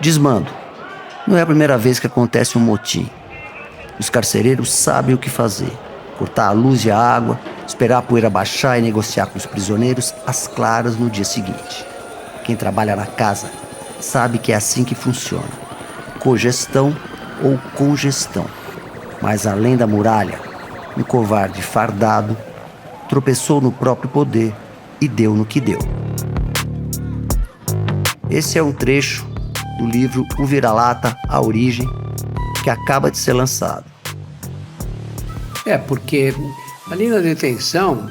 Desmando. Não é a primeira vez que acontece um motim. Os carcereiros sabem o que fazer. Cortar a luz e a água, esperar a poeira baixar e negociar com os prisioneiros às claras no dia seguinte. Quem trabalha na casa sabe que é assim que funciona. Cogestão ou congestão. Mas além da muralha, um covarde fardado tropeçou no próprio poder e deu no que deu. Esse é um trecho do livro O Vira-Lata, A Origem, que acaba de ser lançado. Porque ali na detenção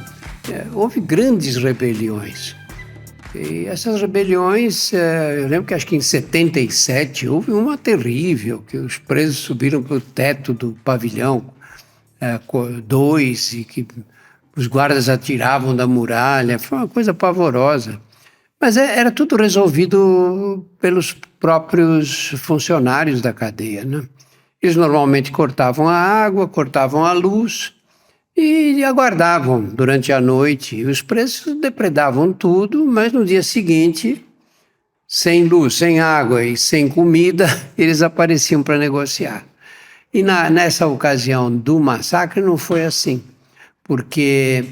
houve grandes rebeliões. E essas rebeliões, eu lembro que acho que em 77 houve uma terrível, que os presos subiram para o teto do pavilhão 2 e que os guardas atiravam da muralha. Foi uma coisa pavorosa. Mas era tudo resolvido pelos próprios funcionários da cadeia, né? Eles normalmente cortavam a água, cortavam a luz e aguardavam durante a noite. Os presos depredavam tudo, mas no dia seguinte, sem luz, sem água e sem comida, eles apareciam para negociar. E nessa ocasião do massacre não foi assim, porque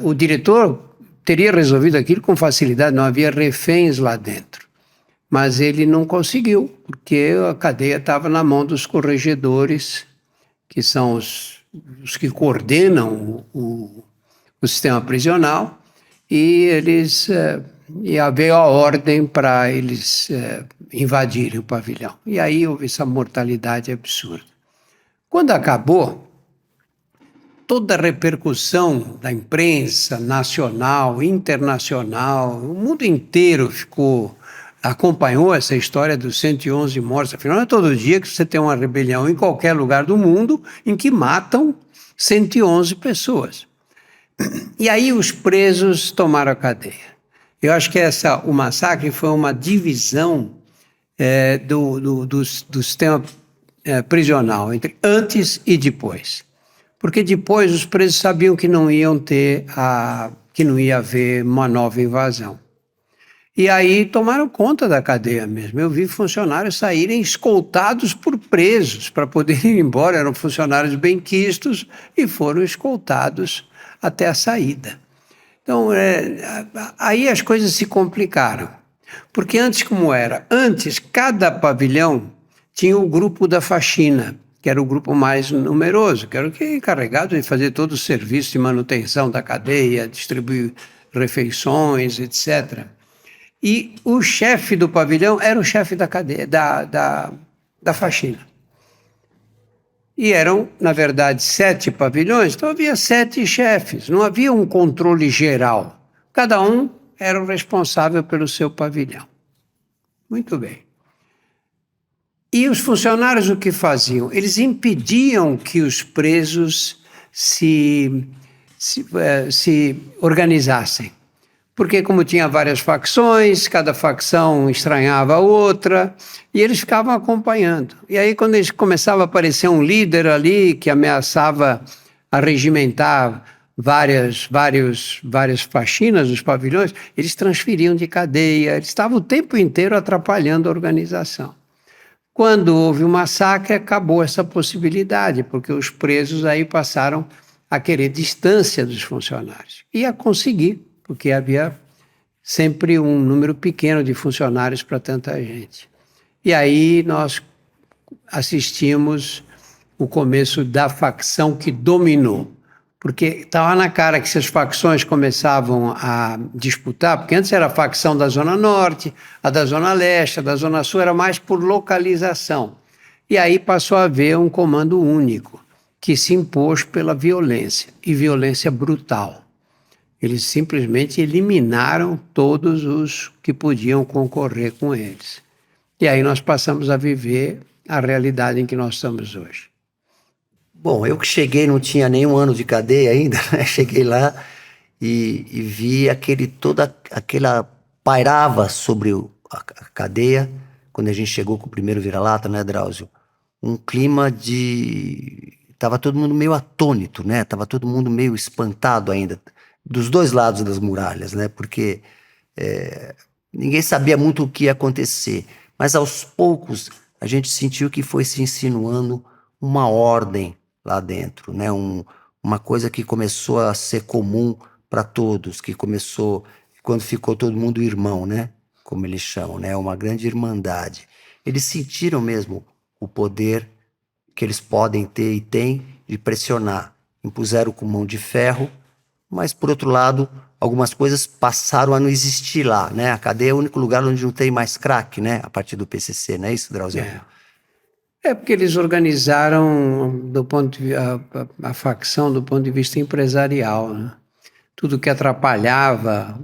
o diretor teria resolvido aquilo com facilidade, não havia reféns lá dentro. Mas ele não conseguiu, porque a cadeia estava na mão dos corregedores, que são os que coordenam o sistema prisional, e veio a ordem para eles invadirem o pavilhão. E aí houve essa mortalidade absurda. Quando acabou, toda a repercussão da imprensa nacional, internacional, o mundo inteiro acompanhou essa história dos 111 mortos. Afinal, não é todo dia que você tem uma rebelião em qualquer lugar do mundo em que matam 111 pessoas. E aí os presos tomaram a cadeia. Eu acho que o massacre foi uma divisão do sistema prisional entre antes e depois. Porque depois os presos sabiam que não ia haver uma nova invasão. E aí tomaram conta da cadeia mesmo. Eu vi funcionários saírem escoltados por presos para poderem ir embora. Eram funcionários benquistos e foram escoltados até a saída. Então, aí as coisas se complicaram. Porque antes como era? Antes, cada pavilhão tinha o grupo da faxina, que era o grupo mais numeroso, que era o que era encarregado de fazer todo o serviço de manutenção da cadeia, distribuir refeições, etc. E o chefe do pavilhão era o chefe da cadeia, da faxina. E eram, na verdade, 7 pavilhões, então havia 7 chefes, não havia um controle geral. Cada um era o responsável pelo seu pavilhão. Muito bem. E os funcionários o que faziam? Eles impediam que os presos se organizassem. Porque como tinha várias facções, cada facção estranhava a outra, e eles ficavam acompanhando. E aí quando eles começava a aparecer um líder ali que ameaçava arregimentar várias faxinas dos pavilhões, eles transferiam de cadeia, eles estavam o tempo inteiro atrapalhando a organização. Quando houve o massacre, acabou essa possibilidade, porque os presos aí passaram a querer distância dos funcionários. E a conseguir, porque havia sempre um número pequeno de funcionários para tanta gente. E aí nós assistimos o começo da facção que dominou. Porque estava na cara que se as facções começavam a disputar, porque antes era a facção da Zona Norte, a da Zona Leste, a da Zona Sul, era mais por localização. E aí passou a haver um comando único, que se impôs pela violência, e violência brutal. Eles simplesmente eliminaram todos os que podiam concorrer com eles. E aí nós passamos a viver a realidade em que nós estamos hoje. Bom, eu que cheguei, não tinha nenhum ano de cadeia ainda, né? Cheguei lá e vi toda aquela pairava sobre a cadeia, quando a gente chegou com o primeiro vira-lata, né, Drauzio? Um clima tava todo mundo meio atônito, né? Tava todo mundo meio espantado ainda, dos dois lados das muralhas, né? Porque ninguém sabia muito o que ia acontecer. Mas aos poucos a gente sentiu que foi se insinuando uma ordem lá dentro, né? Uma coisa que começou a ser comum para todos, que começou quando ficou todo mundo irmão, né? Como eles chamam, né? Uma grande irmandade. Eles sentiram mesmo o poder que eles podem ter e têm de pressionar. Impuseram com mão de ferro, mas, por outro lado, algumas coisas passaram a não existir lá, né? A cadeia é o único lugar onde não tem mais crack, né? A partir do PCC, não é isso, Drauzio? É porque eles organizaram do ponto de, a facção do ponto de vista empresarial, né? Tudo que atrapalhava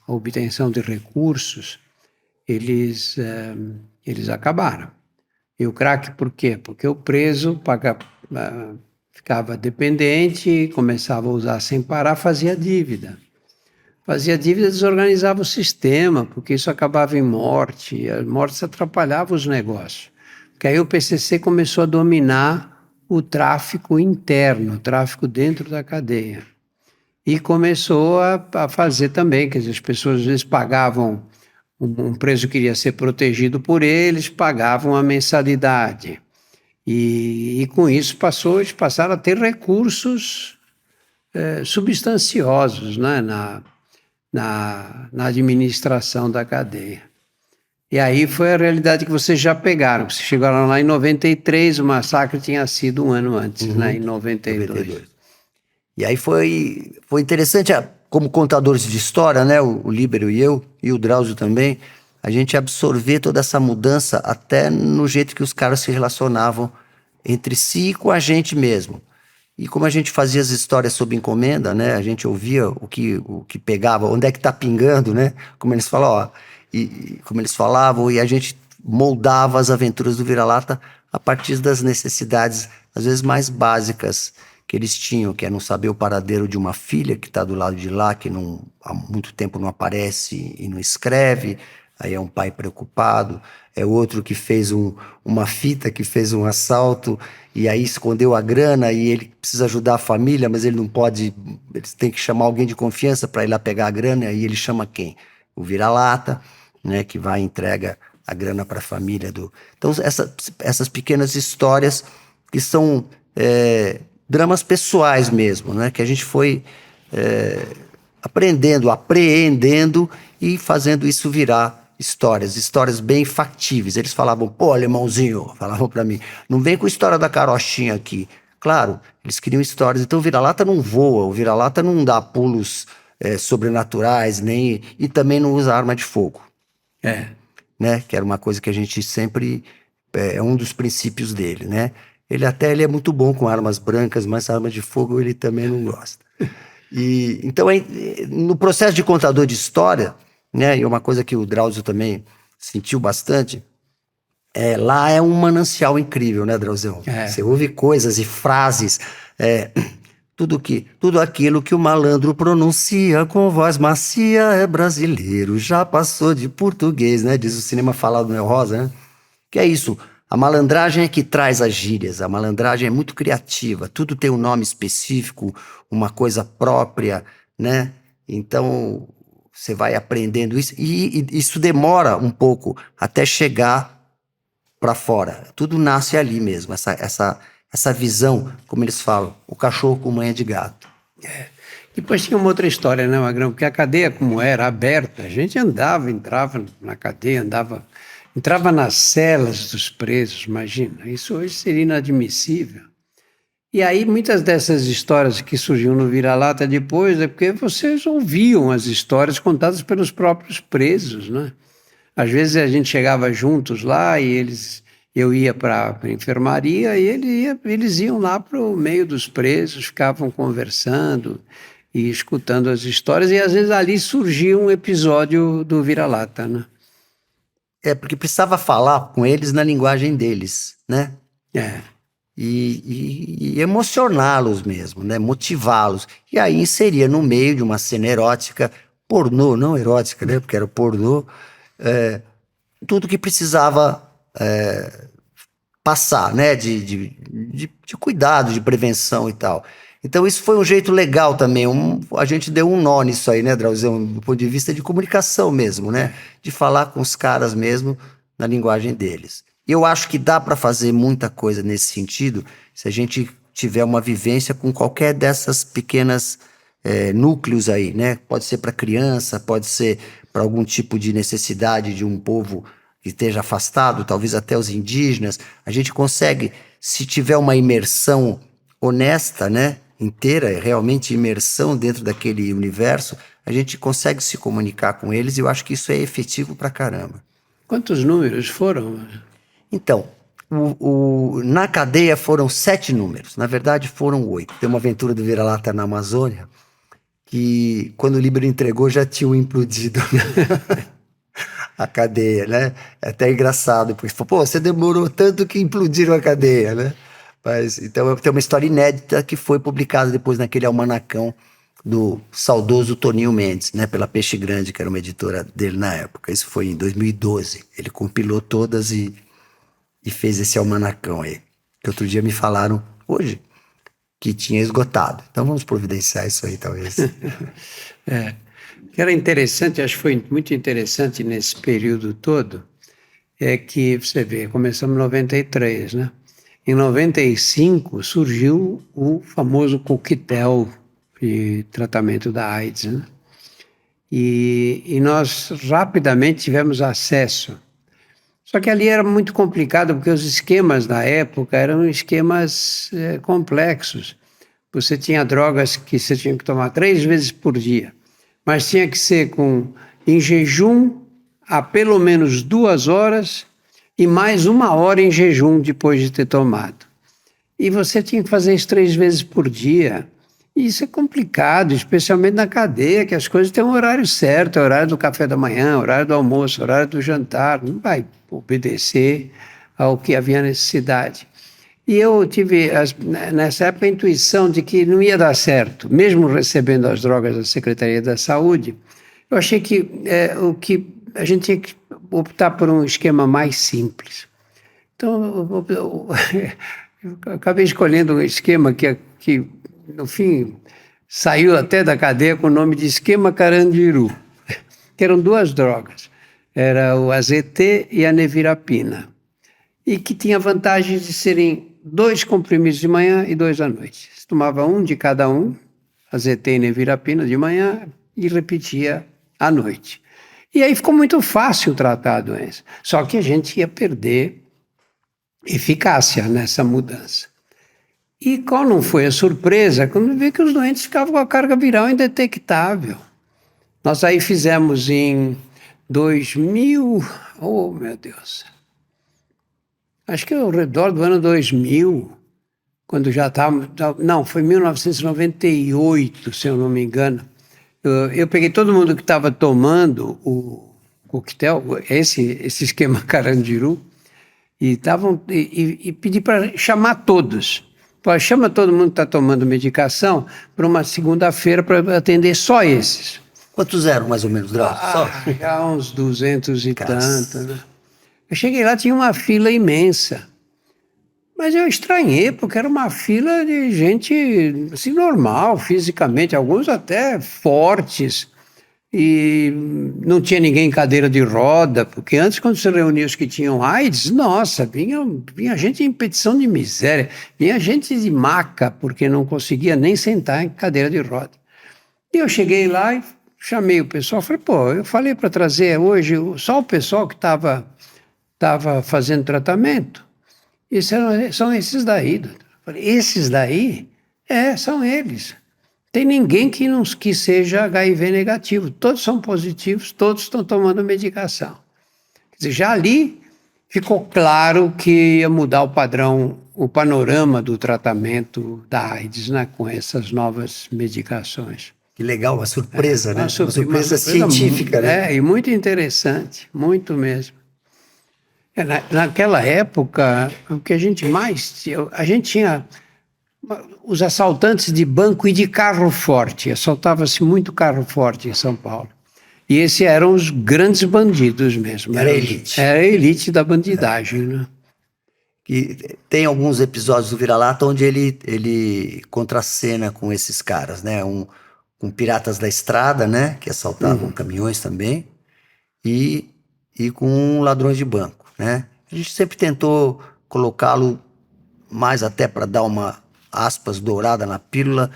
a obtenção de recursos, eles acabaram. E o crack por quê? Porque o preso ficava dependente, começava a usar sem parar, fazia dívida. Fazia dívida, desorganizava o sistema, porque isso acabava em morte, e as mortes atrapalhavam os negócios. Porque aí o PCC começou a dominar o tráfico interno, o tráfico dentro da cadeia. E começou a fazer também, quer dizer, as pessoas às vezes pagavam, um preso queria ser protegido por eles, pagavam a mensalidade. E com isso eles passaram a ter recursos substanciosos, né, na administração da cadeia. E aí foi a realidade que vocês já pegaram. Vocês chegaram lá em 93, o massacre tinha sido um ano antes, né, em 92. E aí foi interessante, como contadores de história, né, o Líbero e eu, e o Drauzio também, a gente absorver toda essa mudança até no jeito que os caras se relacionavam entre si e com a gente mesmo. E como a gente fazia as histórias sob encomenda, né, a gente ouvia o que pegava, onde é que tá pingando, né, como eles falam, ó, e como eles falavam, e a gente moldava as aventuras do Vira-Lata a partir das necessidades, às vezes mais básicas, que eles tinham, que é não saber o paradeiro de uma filha que está do lado de lá, que há muito tempo não aparece e não escreve, aí é um pai preocupado, é outro que fez uma fita, que fez um assalto, e aí escondeu a grana, e ele precisa ajudar a família, mas ele não pode, ele tem que chamar alguém de confiança para ir lá pegar a grana, e aí ele chama quem? O Vira-Lata, né, que vai e entrega a grana para a família do... Então, essas pequenas histórias que são... dramas pessoais mesmo, né? Que a gente foi aprendendo, apreendendo e fazendo isso virar histórias bem factíveis. Eles falavam, pô, alemãozinho, falavam para mim, não vem com história da carochinha aqui. Claro, eles queriam histórias, então o Vira-Lata não voa, o Vira-Lata não dá pulos sobrenaturais, e também não usa arma de fogo. Né? Que era uma coisa que a gente sempre... é um dos princípios dele, né? Ele é muito bom com armas brancas, mas armas de fogo ele também não gosta. E, então, no processo de contador de história, né, e uma coisa que o Drauzio também sentiu bastante, lá é um manancial incrível, né, Drauzio? Você ouve coisas e frases, tudo aquilo que o malandro pronuncia com voz macia é brasileiro, já passou de português, né? Diz o cinema falado do Nel Rosa, né? Que é isso. A malandragem é que traz as gírias, a malandragem é muito criativa, tudo tem um nome específico, uma coisa própria, né? Então, você vai aprendendo isso, e isso demora um pouco até chegar para fora. Tudo nasce ali mesmo, essa visão, como eles falam, o cachorro com manha de gato. Depois tinha uma outra história, né, Magrão? Porque a cadeia, como era aberta, a gente entrava na cadeia, entrava nas celas dos presos, imagina. Isso hoje seria inadmissível. E aí, muitas dessas histórias que surgiam no Vira-Lata depois é porque vocês ouviam as histórias contadas pelos próprios presos, né? Às vezes a gente chegava juntos lá e eu ia para a enfermaria e eles iam lá para o meio dos presos, ficavam conversando e escutando as histórias, e às vezes ali surgia um episódio do Vira-Lata, né? Porque precisava falar com eles na linguagem deles, né? E emocioná-los mesmo, né? Motivá-los. E aí inseria no meio de uma cena erótica, pornô, não erótica, né? Porque era pornô, tudo que precisava passar, né? De cuidado, de prevenção e tal. Então isso foi um jeito legal também, a gente deu um nó nisso aí, né, Drauzio, do ponto de vista de comunicação mesmo, né, de falar com os caras mesmo, na linguagem deles. Eu acho que dá para fazer muita coisa nesse sentido se a gente tiver uma vivência com qualquer dessas pequenas núcleos aí, né? Pode ser para criança, pode ser para algum tipo de necessidade de um povo que esteja afastado, talvez até os indígenas. A gente consegue, se tiver uma imersão honesta, né? Inteira, realmente imersão dentro daquele universo, a gente consegue se comunicar com eles e eu acho que isso é efetivo pra caramba. Quantos números foram? Então, na cadeia foram 7 números, na verdade foram 8. Tem uma aventura do Vira-Lata na Amazônia que quando o livro entregou já tinham implodido a cadeia, né? É até engraçado, porque pô, você demorou tanto que implodiram a cadeia, né? Mas, então tem uma história inédita que foi publicada depois naquele almanacão do saudoso Toninho Mendes, né? Pela Peixe Grande, que era uma editora dele na época. Isso foi em 2012. Ele compilou todas e fez esse almanacão aí. Que outro dia me falaram, hoje, que tinha esgotado. Então vamos providenciar isso aí, talvez. Que era interessante, acho que foi muito interessante nesse período todo, é que, você vê, começamos em 93, né? Em 95 surgiu o famoso coquetel de tratamento da AIDS, né? E nós rapidamente tivemos acesso. Só que ali era muito complicado, porque os esquemas da época eram esquemas complexos. Você tinha drogas que você tinha que tomar 3 vezes por dia, mas tinha que ser em jejum há pelo menos 2 horas e mais 1 hora em jejum depois de ter tomado. E você tinha que fazer isso 3 vezes por dia. E isso é complicado, especialmente na cadeia, que as coisas têm um horário certo, horário do café da manhã, horário do almoço, horário do jantar, não vai obedecer ao que havia necessidade. E eu tive, nessa época, a intuição de que não ia dar certo, mesmo recebendo as drogas da Secretaria da Saúde. Eu achei que a gente tinha que optar por um esquema mais simples. Então, eu acabei escolhendo um esquema que, no fim, saiu até da cadeia com o nome de esquema Carandiru, que eram 2 drogas. Era o AZT e a nevirapina. E que tinha vantagem de serem 2 comprimidos de manhã e 2 à noite. Você tomava 1 de cada um, AZT e nevirapina de manhã, e repetia à noite. E aí ficou muito fácil tratar a doença. Só que a gente ia perder eficácia nessa mudança. E qual não foi a surpresa quando vi que os doentes ficavam com a carga viral indetectável. Nós aí fizemos em 2000, oh meu Deus, acho que ao redor do ano 2000, quando já estávamos, não, foi 1998, se eu não me engano. Eu peguei todo mundo que estava tomando o coquetel, esse esquema Carandiru, e pedi para chamar todos. Pô, chama todo mundo que está tomando medicação para uma segunda-feira para atender só esses. Quantos eram, mais ou menos, Drauzio? Já uns 200 e tanto, né? Eu cheguei lá, tinha uma fila imensa. Mas eu estranhei, porque era uma fila de gente assim, normal, fisicamente, alguns até fortes. E não tinha ninguém em cadeira de roda, porque antes, quando se reunia os que tinham AIDS, nossa, vinha gente em petição de miséria, vinha gente de maca, porque não conseguia nem sentar em cadeira de roda. E eu cheguei lá e chamei o pessoal, falei, pô, eu falei para trazer hoje só o pessoal que estava fazendo tratamento. E são esses daí, doutor. Eu falei, esses daí? São eles. Tem ninguém que seja HIV negativo. Todos são positivos, todos estão tomando medicação. Quer dizer, já ali ficou claro que ia mudar o padrão, o panorama do tratamento da AIDS, né, com essas novas medicações. Que legal, uma surpresa, né? Uma surpresa científica, né? E muito interessante, muito mesmo. Naquela época, o que a gente tinha os assaltantes de banco e de carro forte. Assaltava-se muito carro forte em São Paulo. E esses eram os grandes bandidos mesmo. Era a elite. Era a elite da bandidagem, né? E tem alguns episódios do Vira-Lata onde ele contracena com esses caras, né? Com piratas da estrada, né? Que assaltavam caminhões também. E com ladrões de banco. né? A gente sempre tentou colocá-lo mais até para dar uma, aspas, dourada na pílula,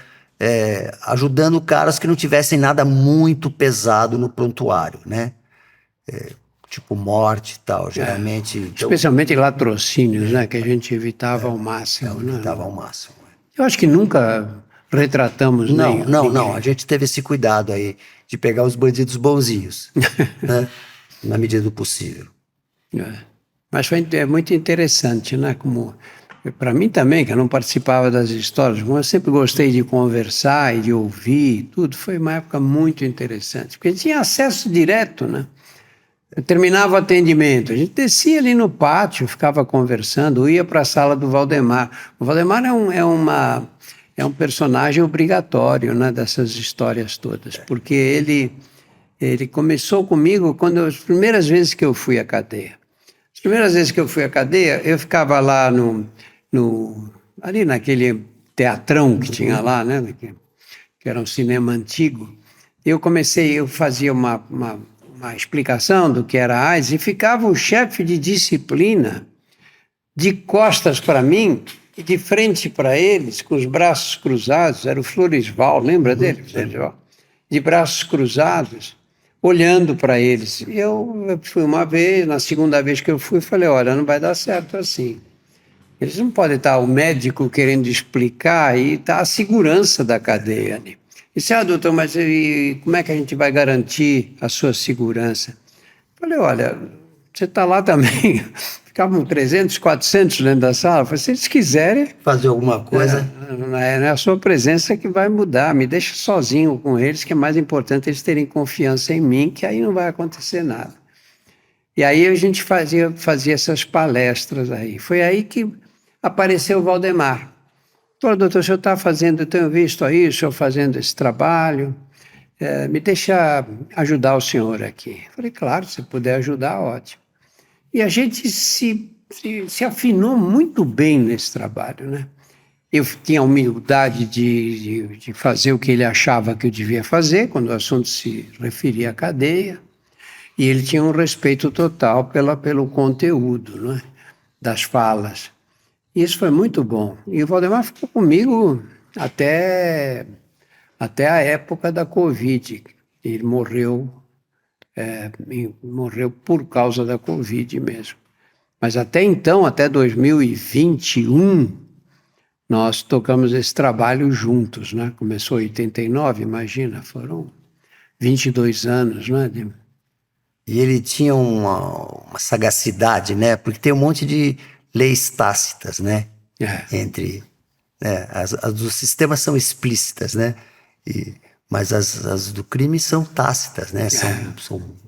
ajudando caras que não tivessem nada muito pesado no prontuário, né? Tipo morte e tal, geralmente. Especialmente latrocínios, né? Que a gente evitava ao máximo. Né? Evitava ao máximo. Eu acho que nunca retratamos Não, ninguém. não. A gente teve esse cuidado aí de pegar os bandidos bonzinhos, né? Na medida do possível. Mas foi muito interessante, né? Como para mim também, que eu não participava das histórias, mas eu sempre gostei de conversar e de ouvir, tudo. Foi uma época muito interessante, porque tinha acesso direto, né? Eu terminava o atendimento, a gente descia ali no pátio, ficava conversando, ia para a sala do Valdemar. O Valdemar é um personagem obrigatório, né, dessas histórias todas, porque ele começou comigo as primeiras vezes que eu fui à cadeia. As primeiras vezes que eu fui à cadeia, eu ficava lá ali naquele teatrão que tinha lá, né, que era um cinema antigo. Eu fazia uma explicação do que era AIDS, e ficava o chefe de disciplina de costas para mim e de frente para eles, com os braços cruzados, era o Floresval, lembra dele? Floresval? De braços cruzados, olhando para eles. E eu fui uma vez, na segunda vez que eu fui, falei, olha, não vai dar certo assim. Eles não podem estar o médico querendo explicar e está a segurança da cadeia ali. Disse, doutor, mas como é que a gente vai garantir a sua segurança? Falei, olha, você está lá também. Ficavam 300, 400 dentro da sala. Falei, se eles quiserem... fazer alguma coisa... Não é a sua presença que vai mudar. Me deixa sozinho com eles, que é mais importante eles terem confiança em mim, que aí não vai acontecer nada. E aí a gente fazia essas palestras aí. Foi aí que apareceu o Valdemar. Falei, doutor, o senhor está fazendo, eu tenho visto aí o senhor fazendo esse trabalho, me deixa ajudar o senhor aqui. Falei, claro, se puder ajudar, ótimo. E a gente se afinou muito bem nesse trabalho, né? Eu tinha a humildade de fazer o que ele achava que eu devia fazer, quando o assunto se referia à cadeia, e ele tinha um respeito total pelo conteúdo, né, das falas. Isso foi muito bom. E o Valdemar ficou comigo até a época da Covid. Ele morreu por causa da Covid mesmo. Mas até então, até 2021, nós tocamos esse trabalho juntos, né? Começou em 89, imagina, foram 22 anos, né? E ele tinha uma sagacidade, né? Porque tem um monte de leis tácitas, né? As do sistema são explícitas, né? Mas as do crime são tácitas, né?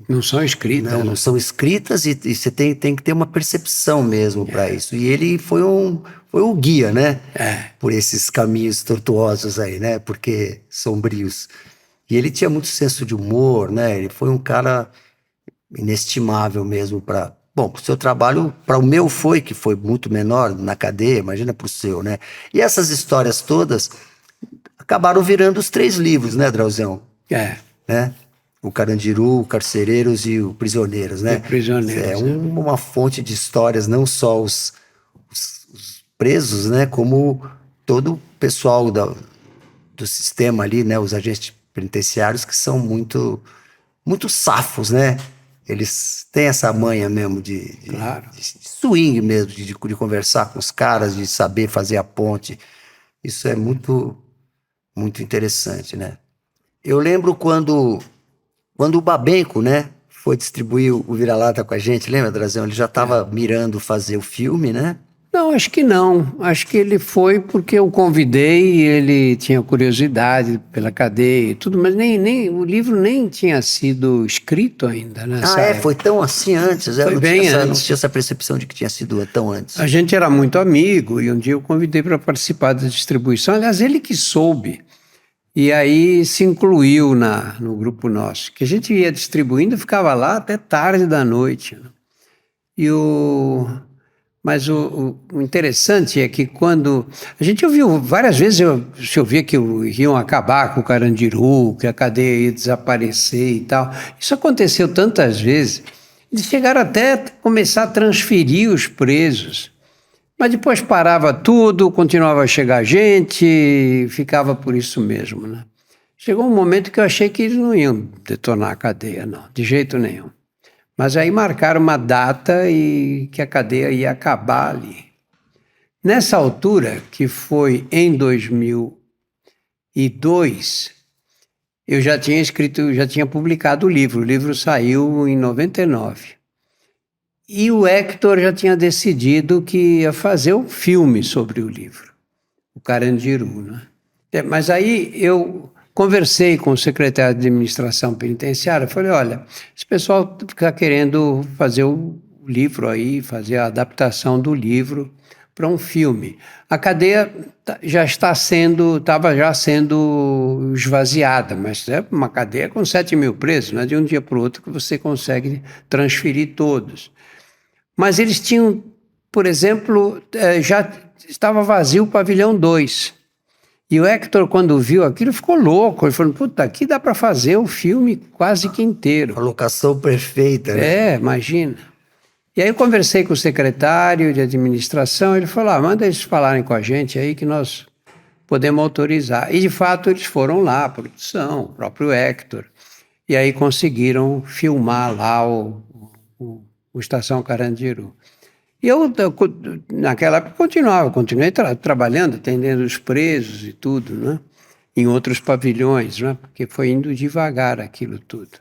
Não são escritas. Não são escritas e você tem que ter uma percepção mesmo para isso. E ele foi o guia, né? Por esses caminhos tortuosos aí, né? Porque sombrios. E ele tinha muito senso de humor, né? Ele foi um cara inestimável mesmo para... Bom, para o seu trabalho, para o meu que foi muito menor na cadeia, imagina para o seu, né? E essas histórias todas acabaram virando os 3 livros, né, Drauzão? Né? O Carandiru, o Carcereiros e o Prisioneiros, né? Prisioneiros. Uma fonte de histórias, não só os presos, né? Como todo o pessoal do sistema ali, né? Os agentes penitenciários que são muito, muito safos, né? Eles têm essa manha mesmo de swing mesmo, de conversar com os caras, de saber fazer a ponte. Isso é muito, muito interessante, né? Eu lembro quando o Babenco, né, foi distribuir o Vira-Lata com a gente, lembra, Drazão? Ele já estava mirando fazer o filme, né? Não, acho que não. Acho que ele foi porque eu convidei e ele tinha curiosidade pela cadeia e tudo, mas o livro nem tinha sido escrito ainda nessa época. Foi tão assim antes. Foi bem antes. Não tinha essa percepção de que tinha sido tão antes. A gente era muito amigo e um dia eu convidei para participar da distribuição. Aliás, ele que soube. E aí se incluiu no grupo nosso, que a gente ia distribuindo e ficava lá até tarde da noite. Mas o interessante é que quando... A gente ouviu várias vezes, se ouvia que iam acabar com o Carandiru, que a cadeia ia desaparecer e tal. Isso aconteceu tantas vezes. Eles chegaram até a começar a transferir os presos, mas depois parava tudo, continuava a chegar gente, ficava por isso mesmo, né? Chegou um momento que eu achei que eles não iam detonar a cadeia, não, de jeito nenhum. Mas aí marcaram uma data e que a cadeia ia acabar ali. Nessa altura, que foi em 2002, eu já tinha escrito, já tinha publicado o livro saiu em 99. E o Hector já tinha decidido que ia fazer um filme sobre o livro, o Carandiru, né? Mas aí eu conversei com o secretário de administração penitenciária, falei, olha, esse pessoal está querendo fazer o livro aí, fazer a adaptação do livro para um filme. A cadeia já estava já sendo esvaziada, mas é uma cadeia com 7 mil presos, não é de um dia para o outro que você consegue transferir todos. Mas eles tinham, por exemplo, já estava vazio o pavilhão 2. E o Hector, quando viu aquilo, ficou louco. Ele falou, puta, aqui dá para fazer o filme quase que inteiro. A locação perfeita, né? Imagina. E aí eu conversei com o secretário de administração, ele falou, manda eles falarem com a gente aí que nós podemos autorizar. E, de fato, eles foram lá, a produção, o próprio Hector. E aí conseguiram filmar lá o Estação Carandiru. E eu, naquela época, continuei trabalhando, atendendo os presos e tudo, né? Em outros pavilhões, né? Porque foi indo devagar aquilo tudo.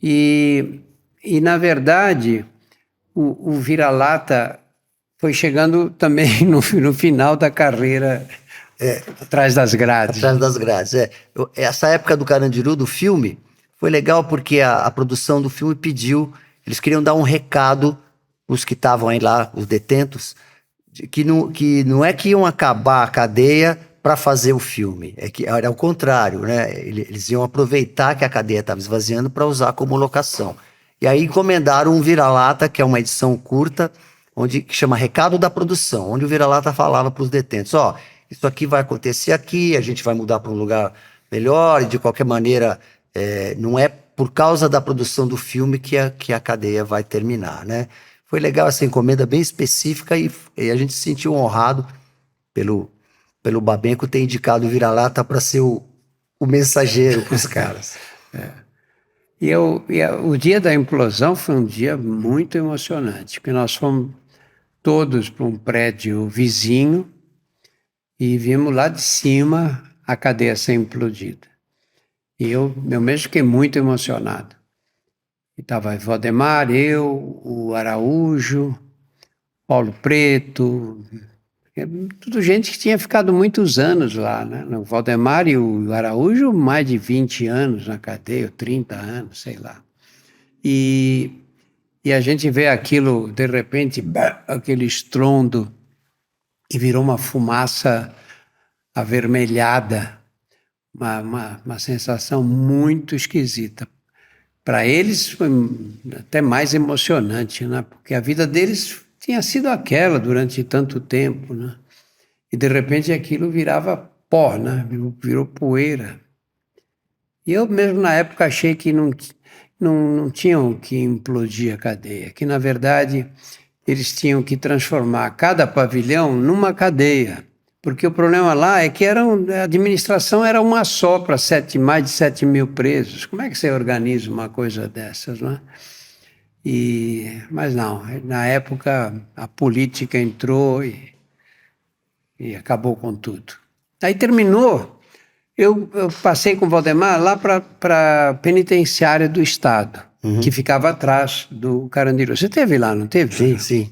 E na verdade, o vira-lata foi chegando também no final da carreira atrás das grades. Atrás das grades, essa época do Carandiru, do filme, foi legal porque a produção do filme pediu, eles queriam dar um recado, os que estavam aí lá, os detentos, que não é que iam acabar a cadeia para fazer o filme, é que era o contrário, né? Eles iam aproveitar que a cadeia estava esvaziando para usar como locação. E aí encomendaram um vira-lata, que é uma edição curta, que chama Recado da Produção, onde o vira-lata falava para os detentos, isso aqui vai acontecer aqui, a gente vai mudar para um lugar melhor, e de qualquer maneira, não é por causa da produção do filme que a cadeia vai terminar, né? Foi legal essa encomenda bem específica e a gente se sentiu honrado pelo Babenco ter indicado o vira-lata para ser o mensageiro para os caras. O dia da implosão foi um dia muito emocionante, porque nós fomos todos para um prédio vizinho e vimos lá de cima a cadeia ser implodida. E eu mesmo fiquei muito emocionado. Estava Valdemar, eu, o Araújo, Paulo Preto, tudo gente que tinha ficado muitos anos lá, né? O Valdemar e o Araújo, mais de 20 anos na cadeia, 30 anos, sei lá. E a gente vê aquilo, de repente, aquele estrondo, e virou uma fumaça avermelhada, uma sensação muito esquisita. Para eles foi até mais emocionante, né? Porque a vida deles tinha sido aquela durante tanto tempo, né? E de repente aquilo virava pó, né? Virou poeira. E eu mesmo na época achei que não tinham que implodir a cadeia, que na verdade eles tinham que transformar cada pavilhão numa cadeia. Porque o problema lá é que a administração era uma só para mais de 7 mil presos. Como é que você organiza uma coisa dessas, não é? Mas não, na época a política entrou e acabou com tudo. Aí terminou, eu passei com o Valdemar lá para a penitenciária do Estado, que ficava atrás do Carandiru. Você esteve lá, não teve? Sim, sim.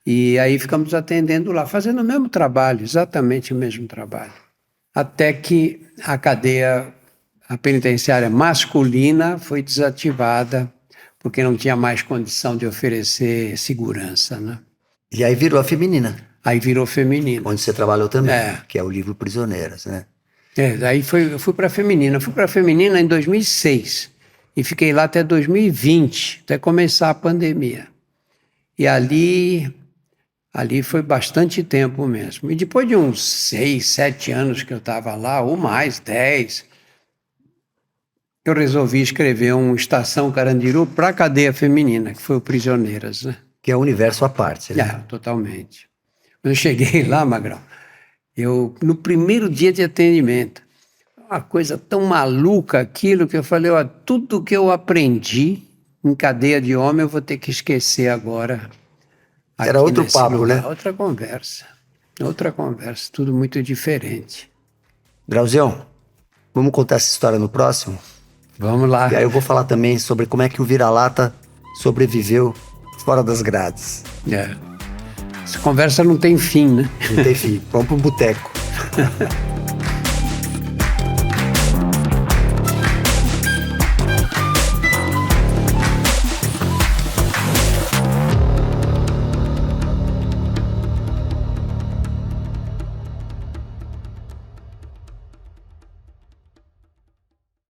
E aí ficamos atendendo lá, fazendo o mesmo trabalho, exatamente o mesmo trabalho. Até que a penitenciária masculina foi desativada, porque não tinha mais condição de oferecer segurança, né? E aí virou a feminina. Aí virou feminina. Onde você trabalhou também, que é o livro Prisioneiras, né? Daí eu fui para a feminina. Eu fui para a feminina em 2006 e fiquei lá até 2020, até começar a pandemia. E ali foi bastante tempo mesmo. E depois de uns 6, 7 anos que eu estava lá, ou mais, 10, eu resolvi escrever uma Estação Carandiru para a cadeia feminina, que foi o Prisioneiras, né? Que é um universo à parte, né? Totalmente. Quando eu cheguei lá, Magrão, no primeiro dia de atendimento, uma coisa tão maluca aquilo que eu falei, ó, tudo que eu aprendi em cadeia de homem eu vou ter que esquecer agora. Era outro papo, lugar. né? Outra conversa, tudo muito diferente. Grauzião, vamos contar essa história no próximo? Vamos lá. E aí eu vou falar também sobre como é que o vira-lata sobreviveu fora das grades. Essa conversa não tem fim, né? Não tem fim. Vamos pro boteco.